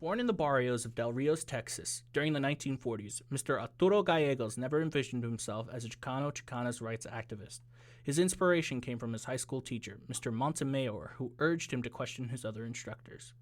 Born in the barrios of Del Rios, Texas, during the 1940s, Mr. Arturo Gallegos never envisioned himself as a Chicano-Chicana's rights activist. His inspiration came from his high school teacher, Mr. Montemayor, who urged him to question his other instructors.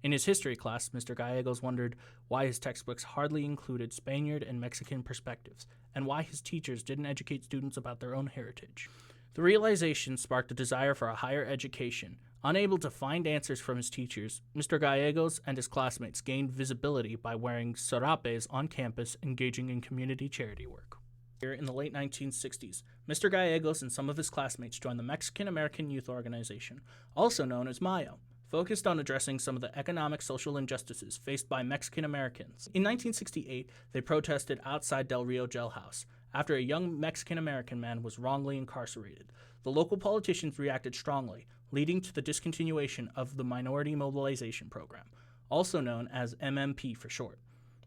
In his history class, Mr. Gallegos wondered why his textbooks hardly included Spaniard and Mexican perspectives, and why his teachers didn't educate students about their own heritage. The realization sparked a desire for a higher education. Unable to find answers from his teachers, Mr. Gallegos and his classmates gained visibility by wearing serapes on campus, engaging in community charity work. In the late 1960s, Mr. Gallegos and some of his classmates joined the Mexican American Youth Organization, also known as MAYO, focused on addressing some of the economic social injustices faced by Mexican Americans. In 1968, they protested outside Del Rio jailhouse after a young Mexican American man was wrongly incarcerated. The local politicians reacted strongly, leading to the discontinuation of the Minority Mobilization Program, also known as MMP for short,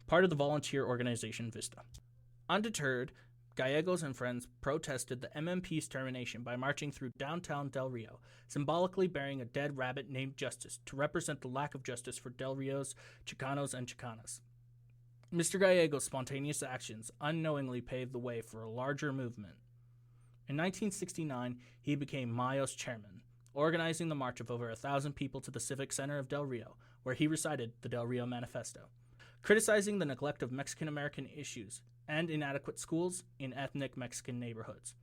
part of the volunteer organization VISTA. Undeterred, Gallegos and friends protested the MMP's termination by marching through downtown Del Rio, symbolically burying a dead rabbit named Justice to represent the lack of justice for Del Rio's Chicanos and Chicanas. Mr. Gallegos' spontaneous actions unknowingly paved the way for a larger movement. In 1969, he became MAYO's chairman, organizing the march of over 1,000 people to the Civic Center of Del Rio, where he recited the Del Rio Manifesto, criticizing the neglect of Mexican-American issues and inadequate schools in ethnic Mexican neighborhoods,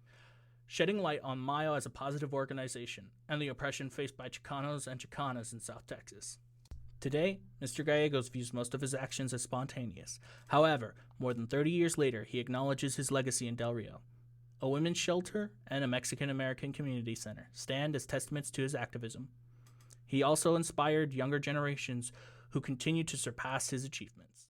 shedding light on MAYO as a positive organization and the oppression faced by Chicanos and Chicanas in South Texas. Today, Mr. Gallegos views most of his actions as spontaneous. However, more than 30 years later, he acknowledges his legacy in Del Rio. A women's shelter and a Mexican-American community center stand as testaments to his activism. He also inspired younger generations who continue to surpass his achievements.